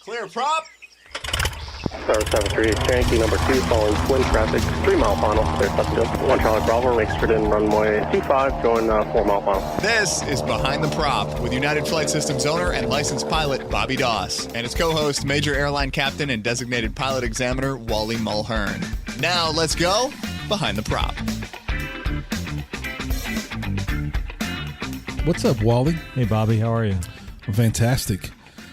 Clear prop. Star 738, Yankee number 2, following twin traffic, 3 mile final, clear Pleasantville. 1 Charlie Bravo, exited in runway 25, going 4 mile final. This is Behind the Prop with United Flight Systems owner and licensed pilot Bobby Doss and his co-host, Major Airline Captain and designated pilot examiner Wally Mulhern. Now let's go Behind the Prop. What's up, Wally? Hey, Bobby. How are you? Fantastic.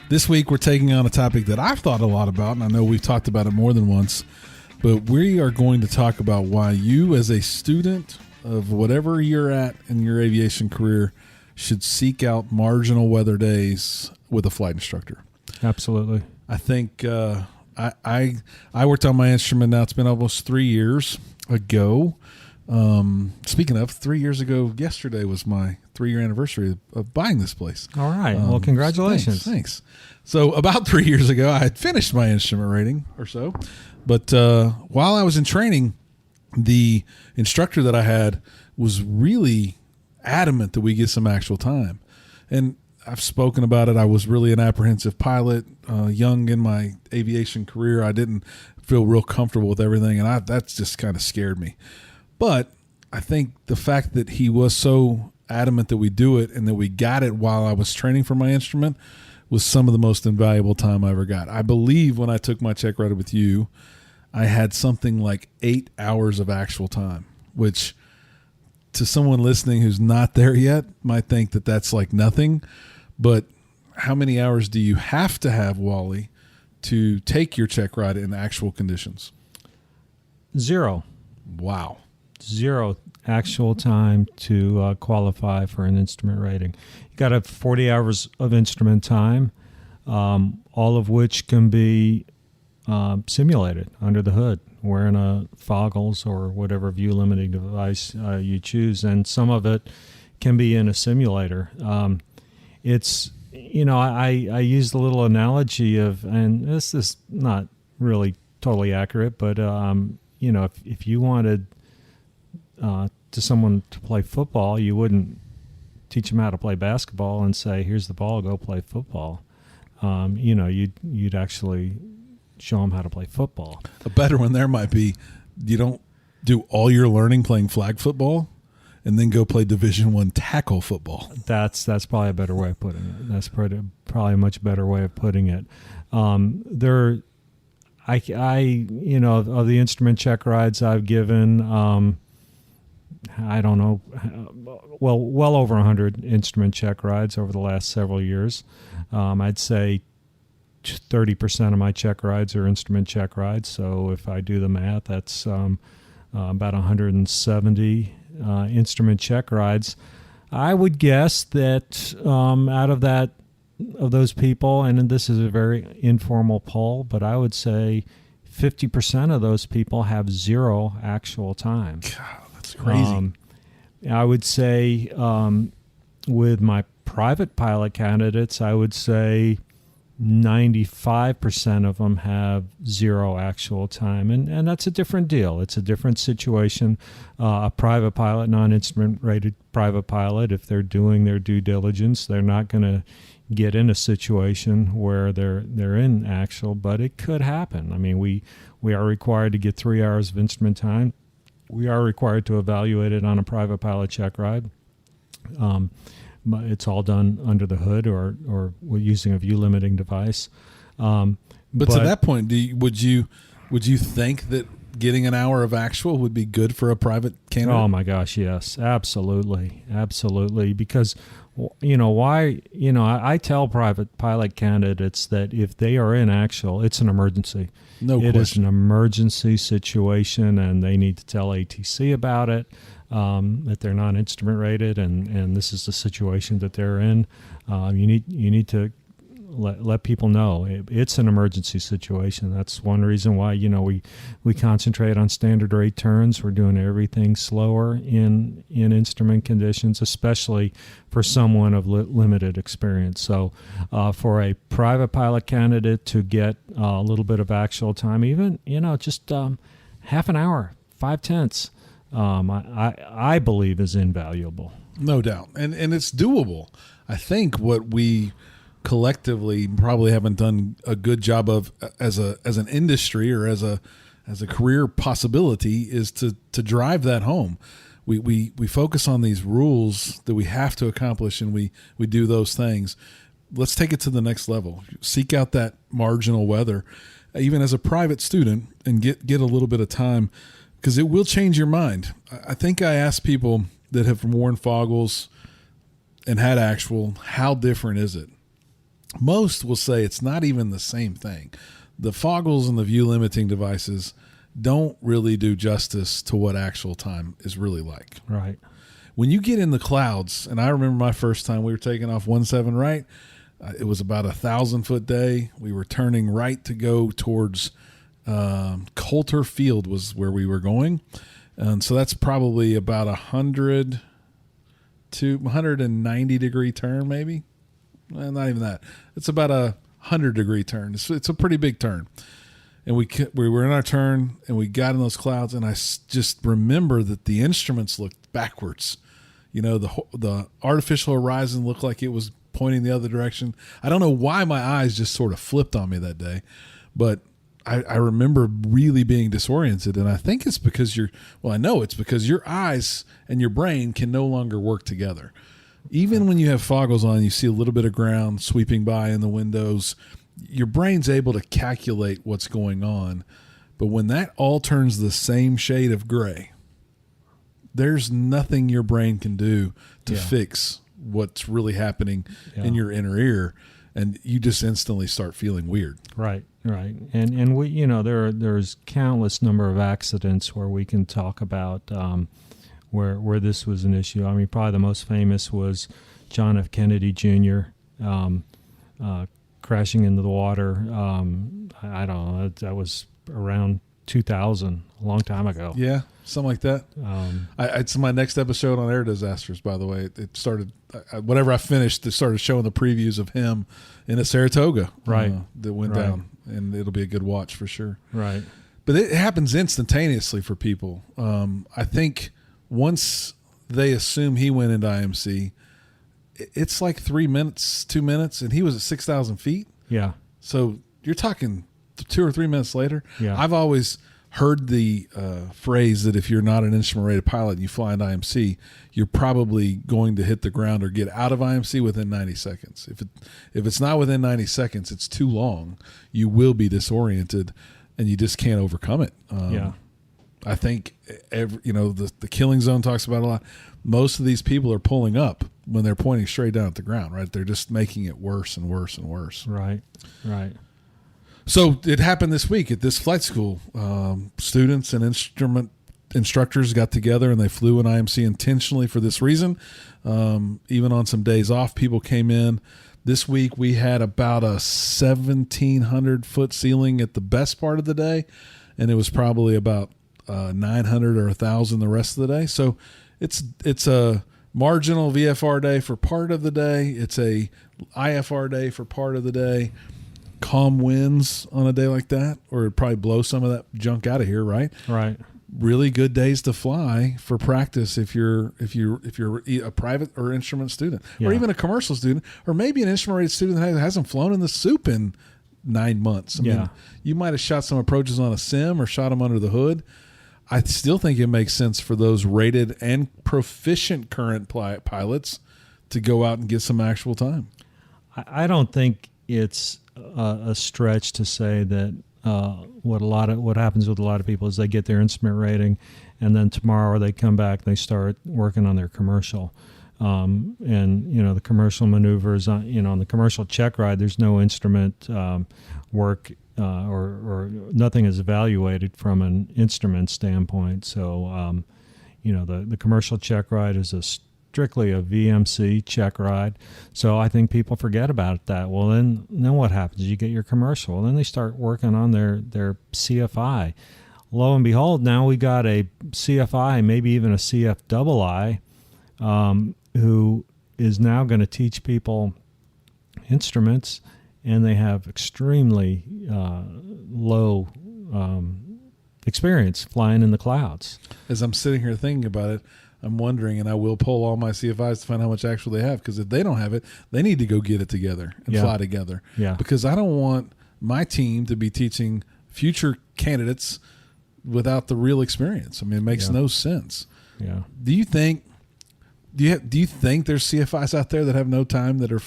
This week we're taking on a topic that I've thought a lot about, and I know we've talked about it more than once, but we are going to talk about why you, as a student of whatever you're at in your aviation career, should seek out marginal weather days with a flight instructor. Absolutely. I think I worked on my instrument now. It's been almost 3 years ago. Speaking of, 3 years ago, yesterday was my 3-year anniversary of buying this place. All right. Well, congratulations. Thanks. So about 3 years ago, I had finished my instrument rating or so. But while I was in training, the instructor that I had was really adamant that we get some actual time. And I've spoken about it. I was really an apprehensive pilot, young in my aviation career. I didn't feel real comfortable with everything, and that's just kind of scared me. But I think the fact that he was so adamant that we do it and that we got it while I was training for my instrument was some of the most invaluable time I ever got. I believe when I took my check ride with you, I had something like 8 hours of actual time, which to someone listening who's not there yet might think that that's like nothing. But how many hours do you have to have, Wally, to take your check ride in actual conditions? 0. Wow. 0 actual time to qualify for an instrument rating. You got to have 40 hours of instrument time, all of which can be simulated under the hood, wearing a goggles or whatever view limiting device you choose, and some of it can be in a simulator. It's, I use the little analogy of, and this is not really totally accurate, but if you wanted to someone to play football, you wouldn't teach them how to play basketball and say, "Here's the ball, go play football." You'd actually show them how to play football. A better one there might be, you don't do all your learning playing flag football and then go play Division I tackle football. That's probably a better way of putting it. That's probably a much better way of putting it. Of the instrument check rides I've given, I don't know, well over 100 instrument check rides over the last several years. I'd say 30% of my check rides are instrument check rides. So if I do the math, that's about 170 instrument check rides. I would guess that out of those people, and this is a very informal poll, but I would say 50% of those people have 0 actual time. God, that's crazy. I would say with my private pilot candidates, I would say 95% of them have 0 actual time. And that's a different deal. It's a different situation. A private pilot, non-instrument rated private pilot, if they're doing their due diligence, they're not going to get in a situation where they're in actual, but it could happen. I mean, we are required to get 3 hours of instrument time. We are required to evaluate it on a private pilot check ride. It's all done under the hood or using a view limiting device. But to that point, would you think that getting an hour of actual would be good for a private candidate? Oh my gosh, yes, absolutely, because why? I tell private pilot candidates that if they are in actual, it's an emergency. No question. It is an emergency situation, and they need to tell ATC about it. That they're not instrument rated, and this is the situation that they're in. You need to let people know it's an emergency situation. That's one reason why we concentrate on standard rate turns. We're doing everything slower in instrument conditions, especially for someone of limited experience. So for a private pilot candidate to get a little bit of actual time, even just half an hour, 0.5, I believe is invaluable. No doubt. And it's doable. I think what we collectively probably haven't done a good job of as an industry or as a career possibility is to drive that home. We focus on these rules that we have to accomplish, and we do those things. Let's take it to the next level. Seek out that marginal weather, even as a private student, and get a little bit of time, because it will change your mind. I think I asked people that have worn foggles and had actual, how different is it? Most will say it's not even the same thing. The foggles and the view limiting devices don't really do justice to what actual time is really like. Right. When you get in the clouds, and I remember my first time we were taking off 17 right, it was about 1,000-foot day. We were turning right to go towards Coulter Field was where we were going. And so that's probably about 100 to 190 degree turn, maybe. Well, not even that. It's about 100-degree turn. It's a pretty big turn. And we were in our turn, and we got in those clouds, and I just remember that the instruments looked backwards. You know, the artificial horizon looked like it was pointing the other direction. I don't know why my eyes just sort of flipped on me that day, but I remember really being disoriented, and I think it's because I know it's because your eyes and your brain can no longer work together. Even when you have foggles on, you see a little bit of ground sweeping by in the windows, your brain's able to calculate what's going on. But when that all turns the same shade of gray, there's nothing your brain can do to fix what's really happening in your inner ear, and you just instantly start feeling weird. Right. And we, there's countless number of accidents where we can talk about where this was an issue. I mean, probably the most famous was John F. Kennedy Jr. Crashing into the water. I don't know. That was around 2000, a long time ago. Yeah, something like that. It's my next episode on air disasters, by the way. It started, whenever I finished, it started showing the previews of him in a Saratoga. Right. That went down, and it'll be a good watch for sure. Right. But it happens instantaneously for people. I think once they assume he went into IMC, it's like 3 minutes, 2 minutes, and he was at 6,000 feet. Yeah. So you're talking 2 or 3 minutes later. Yeah. I've always heard the phrase that if you're not an instrument-rated pilot and you fly into IMC, you're probably going to hit the ground or get out of IMC within 90 seconds. If it's not within 90 seconds, it's too long. You will be disoriented, and you just can't overcome it. I think the killing zone talks about it a lot. Most of these people are pulling up when they're pointing straight down at the ground, right? They're just making it worse and worse and worse. Right. So it happened this week at this flight school. Students and instrument instructors got together, and they flew in IMC intentionally for this reason. Even on some days off, people came in. This week we had about a 1,700-foot ceiling at the best part of the day, and it was probably about 900 or 1,000 the rest of the day. So it's a marginal VFR day for part of the day. It's a IFR day for part of the day. Calm winds on a day like that, or it'd probably blow some of that junk out of here, right? Right. Really good days to fly for practice if you're a private or instrument student, or even a commercial student, or maybe an instrument-rated student that hasn't flown in the soup in 9 months. I mean, you might have shot some approaches on a sim or shot them under the hood. I still think it makes sense for those rated and proficient current pilots to go out and get some actual time. I don't think it's a stretch to say that what happens with a lot of people is they get their instrument rating, and then tomorrow they come back and they start working on their commercial. And the commercial maneuvers on the commercial check ride, there's no instrument work or nothing is evaluated from an instrument standpoint. So the commercial check ride is strictly a VMC check ride. So I think people forget about that. Well, then what happens? You get your commercial. Well, then they start working on their CFI. Lo and behold, now we got a CFI, maybe even a CFII, who is now going to teach people instruments, and they have extremely low experience flying in the clouds. As I'm sitting here thinking about it, I'm wondering, and I will poll all my CFIs to find how much actual they have, because if they don't have it, they need to go get it together and fly together. Yeah. Because I don't want my team to be teaching future candidates without the real experience. I mean, it makes no sense. Yeah. Do you think there's CFIs out there that have no time that are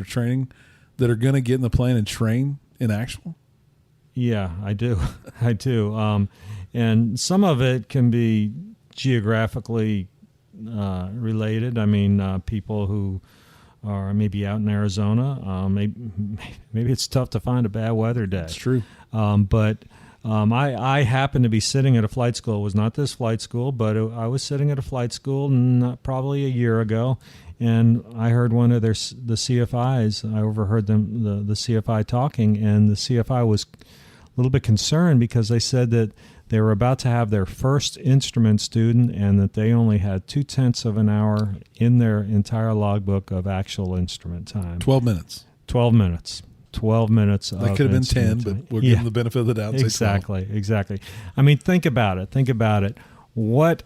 training, that are going to get in the plane and train in actual? Yeah, I do. I do. And some of it can be geographically related. I mean, people who are maybe out in Arizona, maybe it's tough to find a bad weather day. That's true. But I happened to be sitting at a flight school. It was not this flight school, but I was sitting at a flight school probably a year ago, and I heard one of the CFIs. I overheard them, the CFI talking, and the CFI was a little bit concerned because they said that they were about to have their first instrument student and that they only had 0.2 of an hour in their entire logbook of actual instrument time. 12 minutes. 12 minutes. 12 minutes. That could have been 10, but we'll give them the benefit of the doubt. Exactly. I mean, think about it. What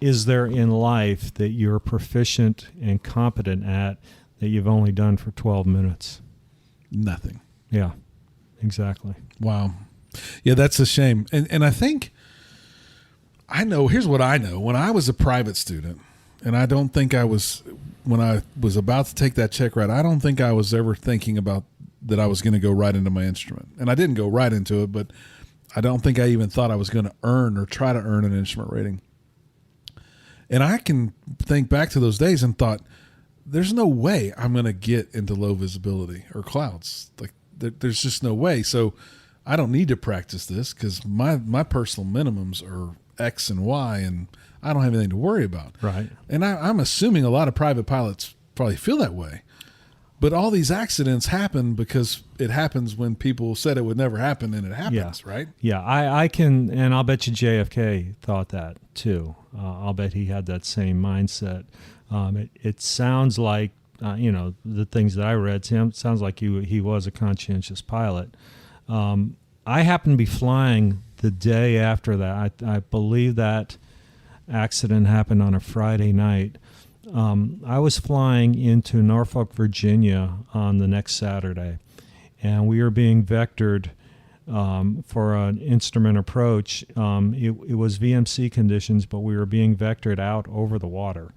is there in life that you're proficient and competent at that you've only done for 12 minutes? Nothing. Yeah, exactly. Wow. Yeah, that's a shame. And I think, here's what I know. When I was a private student, and I don't think when I was about to take that check ride, I don't think I was ever thinking about that I was going to go right into my instrument. And I didn't go right into it, but I don't think I even thought I was going to earn or try to earn an instrument rating. And I can think back to those days and thought, there's no way I'm going to get into low visibility or clouds. Like there's just no way. So I don't need to practice this because my personal minimums are X and Y, and I don't have anything to worry about. Right. And I'm assuming a lot of private pilots probably feel that way. But all these accidents happen because it happens when people said it would never happen, and it happens, right? Yeah, I can, and I'll bet you JFK thought that too. I'll bet he had that same mindset. It sounds like, the things that I read, sounds like he was a conscientious pilot. I happened to be flying the day after that. I believe that accident happened on a Friday night. I was flying into Norfolk, Virginia on the next Saturday, and we were being vectored for an instrument approach. It was VMC conditions, but we were being vectored out over the water.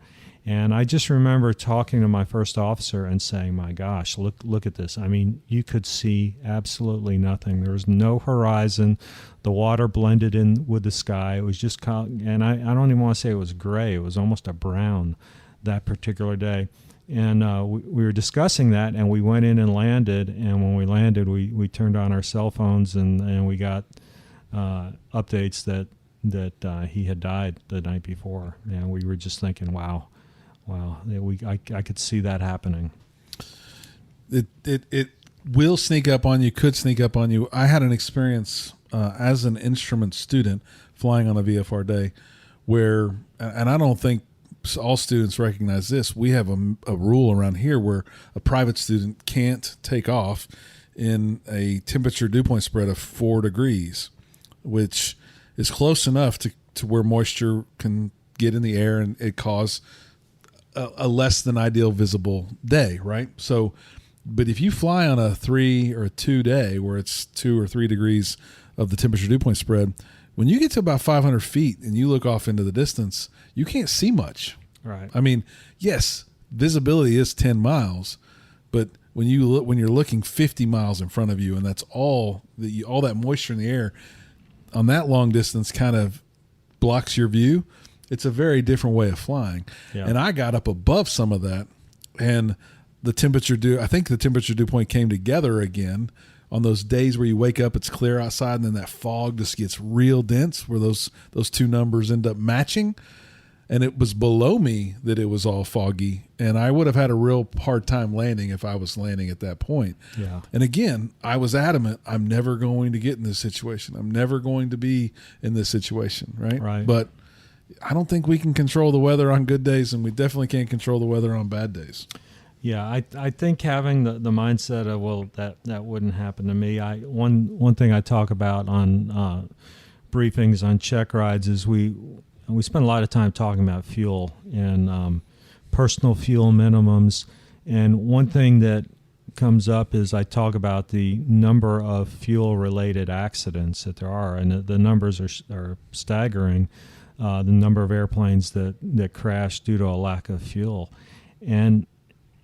And I just remember talking to my first officer and saying, my gosh, look at this. I mean, you could see absolutely nothing. There was no horizon. The water blended in with the sky. It was just, and I don't even want to say it was gray. It was almost a brown that particular day. And we were discussing that, and we went in and landed. And when we landed, we turned on our cell phones, and we got updates that he had died the night before. And we were just thinking, wow, I could see that happening. It will sneak up on you, could sneak up on you. I had an experience as an instrument student flying on a VFR day where, and I don't think all students recognize this, we have a rule around here where a private student can't take off in a temperature dew point spread of 4 degrees, which is close enough to where moisture can get in the air and it cause a less than ideal visible day, right? So, but if you fly on a 3 or a 2 day where it's 2 or 3 degrees of the temperature dew point spread, when you get to about 500 feet and you look off into the distance, you can't see much. Right. I mean, yes, visibility is 10 miles, but when you're looking 50 miles in front of you, and that's all that moisture in the air on that long distance kind of blocks your view. It's a very different way of flying. Yeah. And I got up above some of that, and I think the temperature dew point came together again on those days where you wake up, it's clear outside, and then that fog just gets real dense where those two numbers end up matching. And it was below me that it was all foggy, and I would have had a real hard time landing if I was landing at that point. Yeah. And again, I was adamant, I'm never going to get in this situation. I'm never going to be in this situation, right? Right. But I don't think we can control the weather on good days, and we definitely can't control the weather on bad days. Yeah, I think having the mindset of, well, that wouldn't happen to me. One thing I talk about on briefings on check rides is we spend a lot of time talking about fuel and personal fuel minimums. And one thing that comes up is I talk about the number of fuel-related accidents that there are, and the numbers are staggering. The number of airplanes that crash due to a lack of fuel, and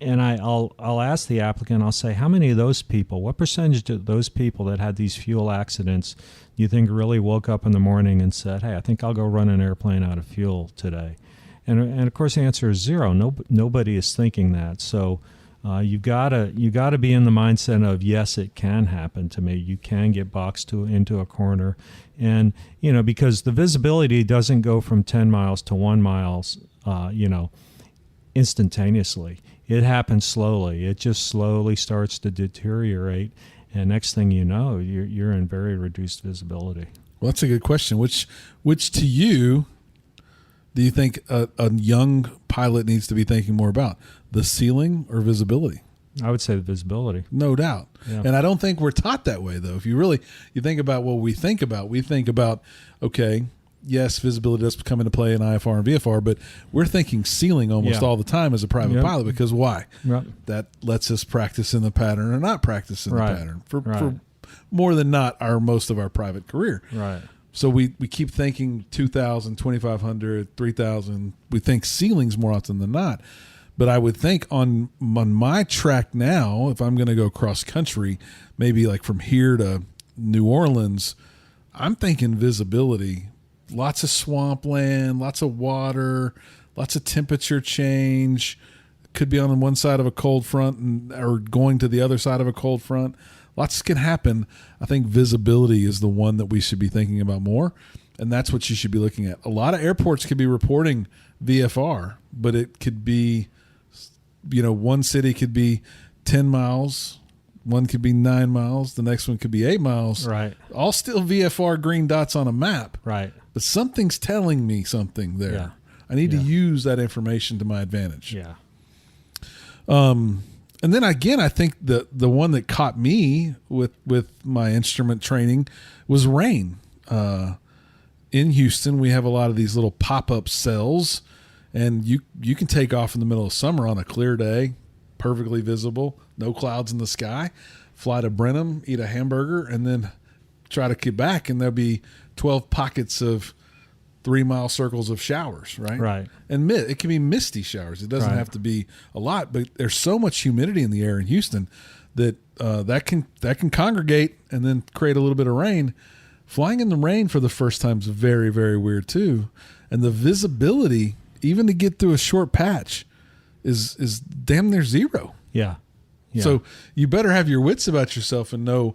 I'll ask the applicant, I'll say, how many of those people, what percentage of those people that had these fuel accidents do you think really woke up in the morning and said, hey, I think I'll go run an airplane out of fuel today? And of course the answer is zero. Nobody is thinking that. So you gotta be in the mindset of, yes, it can happen to me. You can get boxed into a corner, and because the visibility doesn't go from 10 miles to 1 mile, instantaneously. It happens slowly. It just slowly starts to deteriorate, and next thing you know, you're in very reduced visibility. Well, that's a good question. Which to you do you think a young pilot needs to be thinking more about, the ceiling or visibility? I would say the visibility. No doubt. Yeah. And I don't think we're taught that way, though. If you think about what we think about, okay, yes, visibility does come into play in IFR and VFR, but we're thinking ceiling almost all the time as a private pilot, because why? Right. That lets us practice in the pattern or not practice in the pattern for more than not most of our private career. Right. So we keep thinking 2,000, 2,500, 3,000. We think ceilings more often than not. But I would think on my track now, if I'm going to go cross country, maybe like from here to New Orleans, I'm thinking visibility. Lots of swampland, lots of water, lots of temperature change. Could be on one side of a cold front or going to the other side of a cold front. Lots can happen. I think visibility is the one that we should be thinking about more, and that's what you should be looking at. A lot of airports could be reporting VFR, but it could be, one city could be 10 miles, one could be 9 miles, the next one could be 8 miles. Right. All still VFR green dots on a map. Right. But something's telling me something there. Yeah. I need to use that information to my advantage. Yeah. And then again, I think the one that caught me with my instrument training was rain. In Houston, we have a lot of these little pop-up cells, and you can take off in the middle of summer on a clear day, perfectly visible, no clouds in the sky, fly to Brenham, eat a hamburger, and then try to get back, and there'll be 12 pockets of 3-mile circles of showers, right? Right. And it can be misty showers. It doesn't have to be a lot, but there's so much humidity in the air in Houston that that can congregate and then create a little bit of rain. Flying in the rain for the first time is very, very weird too. And the visibility, even to get through a short patch, is damn near zero. Yeah. So you better have your wits about yourself and know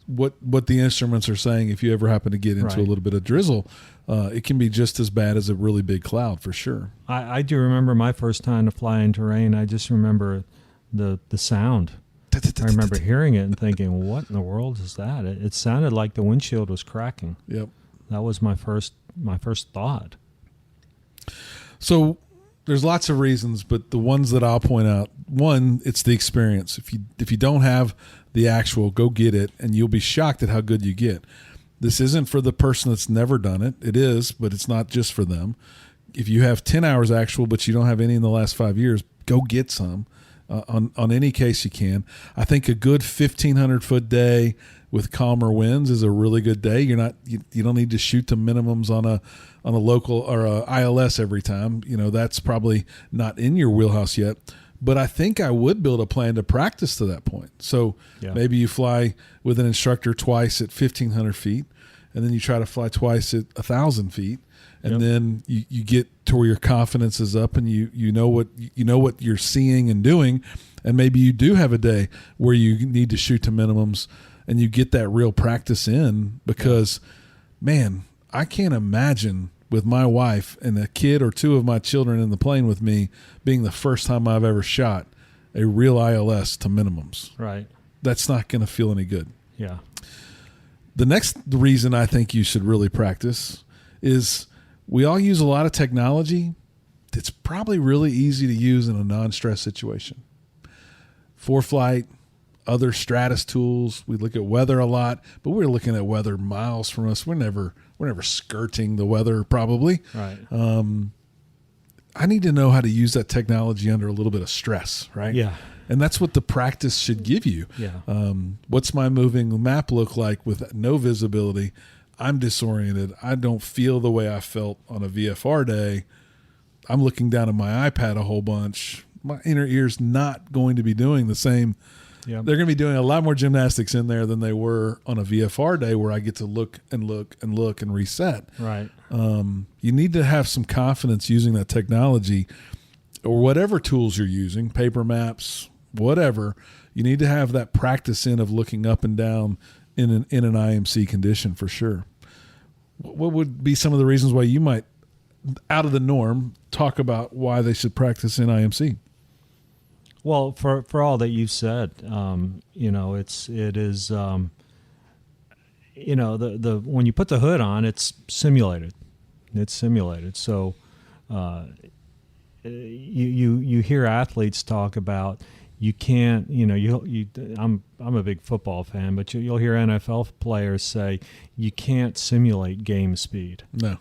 what the instruments are saying. If you ever happen to get into a little bit of drizzle, it can be just as bad as a really big cloud for sure. I do remember my first time to fly into rain. I just remember the sound. I remember hearing it and thinking, what in the world is that? It sounded like the windshield was cracking. Yep. That was my first thought. So there's lots of reasons, but the ones that I'll point out, one, it's the experience. If you don't have the actual, go get it, and you'll be shocked at how good you get. This isn't for the person that's never done it. It is, but it's not just for them. If you have 10 hours actual, but you don't have any in the last 5 years, go get some. On any case you can. I think a good 1,500-foot day with calmer winds is a really good day. You don't need to shoot to minimums on a local or a ILS every time. That's probably not in your wheelhouse yet. But I think I would build a plan to practice to that point. So maybe you fly with an instructor twice at 1,500 feet, and then you try to fly twice at 1,000 feet, and then you get to where your confidence is up, and you know what you're seeing and doing, and maybe you do have a day where you need to shoot to minimums, and you get that real practice in. Because, man, I can't imagine with my wife and a kid or two of my children in the plane with me being the first time I've ever shot a real ILS to minimums. Right. That's not going to feel any good. Yeah. The next reason I think you should really practice is we all use a lot of technology that's probably really easy to use in a non-stress situation. ForeFlight, other Stratus tools. We look at weather a lot, but we're looking at weather miles from us. We're never skirting the weather probably. Right. I need to know how to use that technology under a little bit of stress, right? Yeah. And that's what the practice should give you. Yeah. What's my moving map look like with no visibility? I'm disoriented. I don't feel the way I felt on a VFR day. I'm looking down at my iPad a whole bunch. My inner ear's not going to be doing the same. Yep. They're going to be doing a lot more gymnastics in there than they were on a VFR day where I get to look and reset. Right. You need to have some confidence using that technology or whatever tools you're using, paper maps, whatever. You need to have that practice of looking up and down in an IMC condition for sure. What would be some of the reasons why you might, out of the norm, talk about why they should practice in IMC? Well, for all that you've said, it is the when you put the hood on, it's simulated. It's simulated. So you hear athletes talk about you can't, I'm a big football fan, but you'll hear NFL players say you can't simulate game speed. No.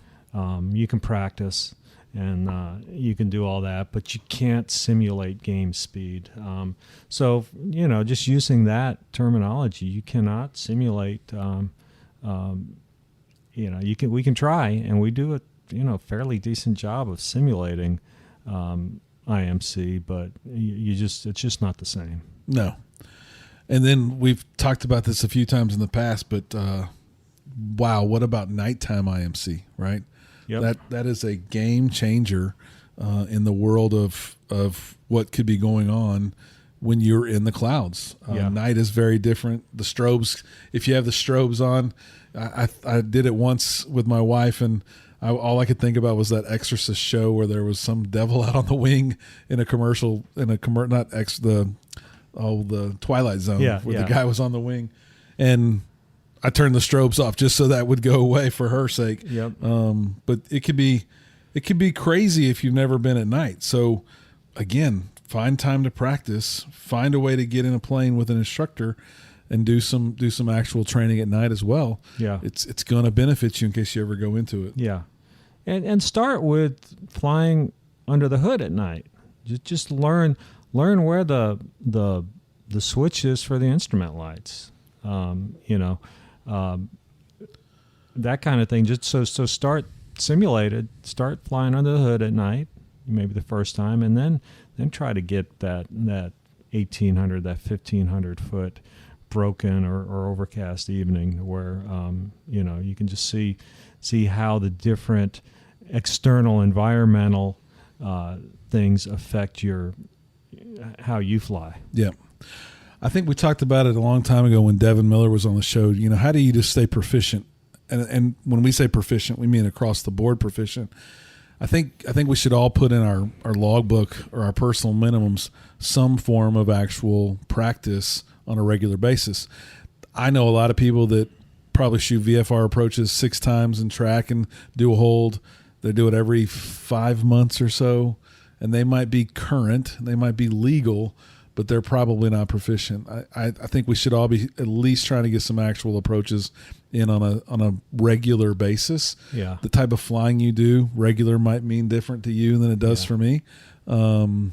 You can practice and you can do all that, but you can't simulate game speed. So, just using that terminology, you cannot simulate. We can try, and we do a fairly decent job of simulating IMC, but it's just not the same. No. And then we've talked about this a few times in the past, but wow, what about nighttime IMC, right? Yep. That is a game changer in the world of what could be going on when you're in the clouds. Night is very different. The strobes, if you have the strobes on, I did it once with my wife, and all I could think about was that Exorcist show where there was some devil out on the wing in a commercial, the Twilight Zone, where the guy was on the wing, and I turned the strobes off just so that would go away for her sake. Yep. But it could be crazy if you've never been at night. So again, find time to practice, find a way to get in a plane with an instructor and do some actual training at night as well. Yeah. It's going to benefit you in case you ever go into it. Yeah. And start with flying under the hood at night. Just learn where the switch is for the instrument lights. That kind of thing. Just so start simulated. Start flying under the hood at night, maybe the first time, and then try to get that 1,800, that 1,500 foot broken or overcast evening where you can just see how the different external environmental things affect how you fly. Yeah. I think we talked about it a long time ago when Devin Miller was on the show. How do you just stay proficient? And when we say proficient, we mean across the board proficient. I think we should all put in our logbook or our personal minimums some form of actual practice on a regular basis. I know a lot of people that probably shoot VFR approaches 6 times in track and do a hold. They do it every 5 months or so, and they might be current, they might be legal, but they're probably not proficient. I think we should all be at least trying to get some actual approaches in on a regular basis. Yeah. The type of flying you do, regular might mean different to you than it does for me. But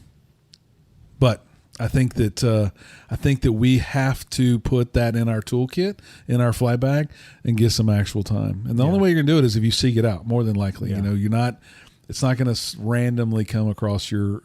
I think that we have to put that in our toolkit, in our fly bag, and get some actual time. And the only way you're gonna do it is if you seek it out. More than likely, Yeah. It's not gonna randomly come across your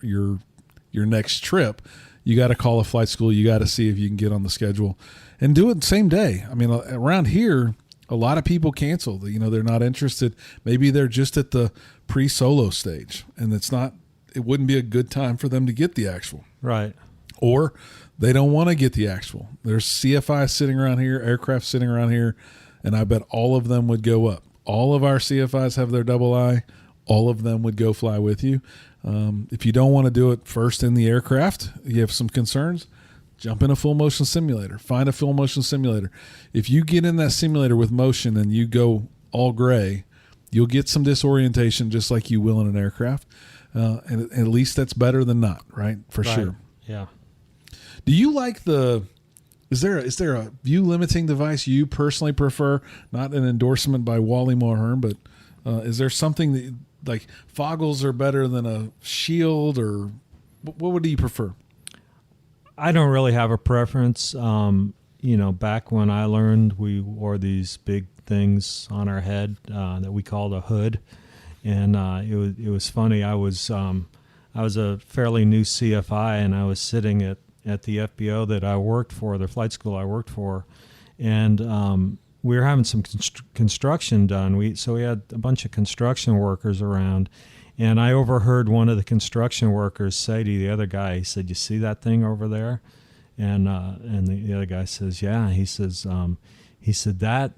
next trip. You got to call a flight school. You got to see if you can get on the schedule and do it the same day. I mean, around here, a lot of people cancel. They're not interested. Maybe they're just at the pre-solo stage, and it wouldn't be a good time for them to get the actual. Right. Or they don't want to get the actual. There's CFI sitting around here, aircraft sitting around here, and I bet all of them would go up. All of our CFIs have their double I. All of them would go fly with you. If you don't want to do it first in the aircraft, you have some concerns, jump in a full motion simulator. Find a full motion simulator. If you get in that simulator with motion and you go all gray, you'll get some disorientation just like you will in an aircraft. And at least that's better than not, right? For sure. Yeah. Do you like the Is there a view limiting device you personally prefer? Not an endorsement by Wally Mulhern, but is there something that like foggles are better than a shield, or what do you prefer? I don't really have a preference. Back when I learned, we wore these big things on our head that we called a hood, and it was funny. I was a fairly new CFI, and I was sitting at the FBO that I worked for, the flight school I worked for, and we were having some construction done. So we had a bunch of construction workers around, and I overheard one of the construction workers say to the other guy, he said, "You see that thing over there?" And the other guy says, "Yeah." He said that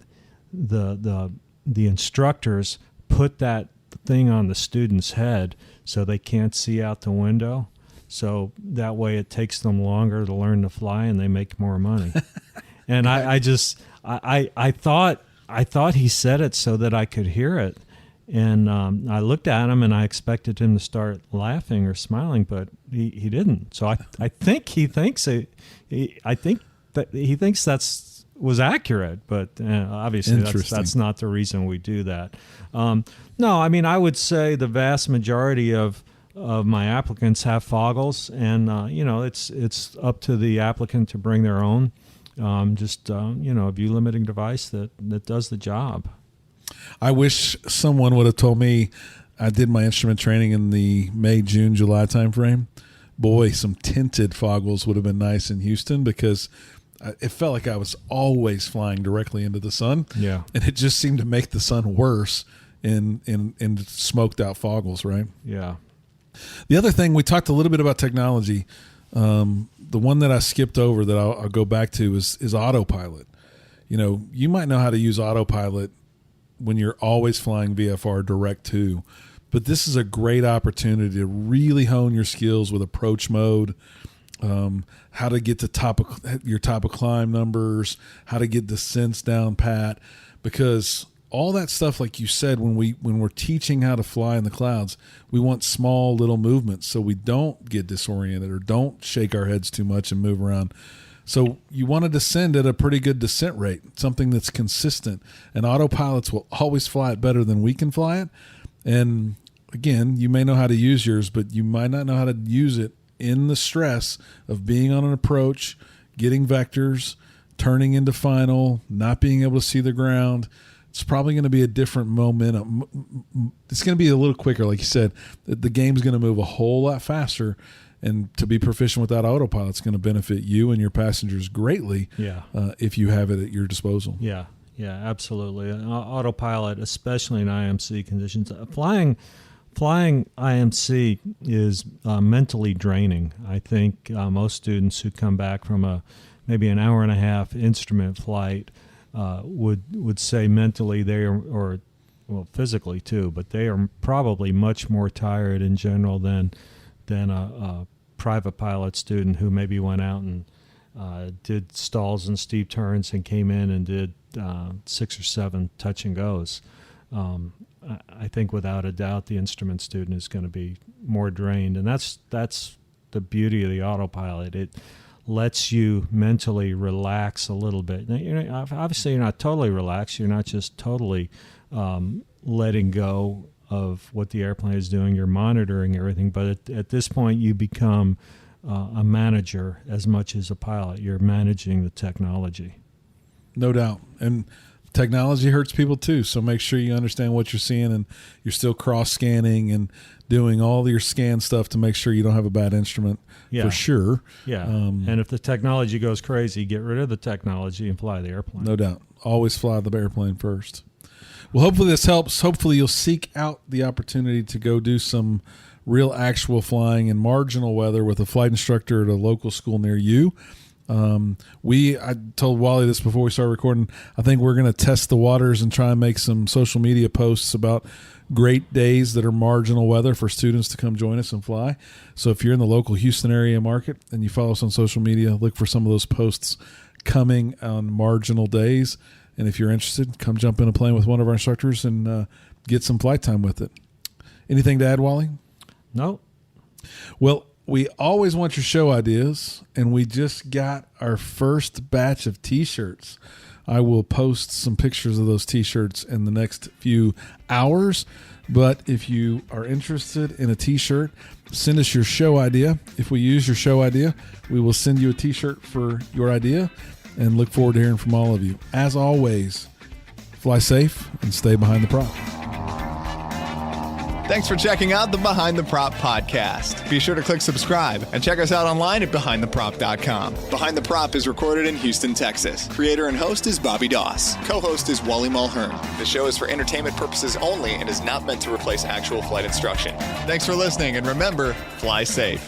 the instructors put that thing on the student's head so they can't see out the window. So that way it takes them longer to learn to fly and they make more money. And I thought he said it so that I could hear it. And I looked at him and I expected him to start laughing or smiling, but he didn't. So I think he thinks that's was accurate, but obviously that's not the reason we do that. No, I mean, I would say the vast majority of my applicants have foggles, and it's up to the applicant to bring their own. A view limiting device that does the job. I wish someone would have told me. I did my instrument training in the May, June, July timeframe. Boy, some tinted foggles would have been nice in Houston, because it felt like I was always flying directly into the sun. Yeah, and it just seemed to make the sun worse in smoked out foggles, right? Yeah. The other thing, we talked a little bit about technology. The one that I skipped over that I'll go back to is autopilot. You might know how to use autopilot when you're always flying VFR direct to, but this is a great opportunity to really hone your skills with approach mode, how to get to your top of climb numbers, how to get descents down pat, because all that stuff, like you said, when we're teaching how to fly in the clouds, we want small little movements so we don't get disoriented or don't shake our heads too much and move around. So you want to descend at a pretty good descent rate, something that's consistent. And autopilots will always fly it better than we can fly it. And again, you may know how to use yours, but you might not know how to use it in the stress of being on an approach, getting vectors, turning into final, not being able to see the ground. It's probably going to be a different momentum. It's going to be a little quicker, like you said. The game's going to move a whole lot faster, and to be proficient with that autopilot is going to benefit you and your passengers greatly. Yeah. If you have it at your disposal. Yeah, absolutely. Autopilot, especially in IMC conditions. Flying IMC is mentally draining. I think most students who come back from maybe an hour and a half instrument flight would say mentally they are, or physically too, but they are probably much more tired in general than a private pilot student who maybe went out and did stalls and steep turns and came in and did 6 or 7 touch and goes. I think without a doubt the instrument student is going to be more drained, and that's the beauty of the autopilot. It lets you mentally relax a little bit. Now, obviously, you're not totally relaxed. You're not just totally letting go of what the airplane is doing. You're monitoring everything, but at this point, you become a manager as much as a pilot. You're managing the technology. No doubt. And technology hurts people too, so make sure you understand what you're seeing, and you're still cross-scanning and doing all your scan stuff to make sure you don't have a bad instrument, for sure. Yeah, and if the technology goes crazy, get rid of the technology and fly the airplane. No doubt. Always fly the airplane first. Well, hopefully this helps. Hopefully you'll seek out the opportunity to go do some real actual flying in marginal weather with a flight instructor at a local school near you. I told Wally this before we started recording. I think we're going to test the waters and try and make some social media posts about great days that are marginal weather for students to come join us and fly. So if you're in the local Houston area market and you follow us on social media, look for some of those posts coming on marginal days. And if you're interested, come jump in a plane with one of our instructors and get some flight time with it. Anything to add, Wally? No. Well, we always want your show ideas, and we just got our first batch of T-shirts. I will post some pictures of those T-shirts in the next few hours. But if you are interested in a T-shirt, send us your show idea. If we use your show idea, we will send you a T-shirt for your idea, and look forward to hearing from all of you. As always, fly safe and stay behind the prop. Thanks for checking out the Behind the Prop podcast. Be sure to click subscribe and check us out online at BehindTheProp.com. Behind the Prop is recorded in Houston, Texas. Creator and host is Bobby Doss. Co-host is Wally Mulhern. The show is for entertainment purposes only and is not meant to replace actual flight instruction. Thanks for listening, and remember, fly safe.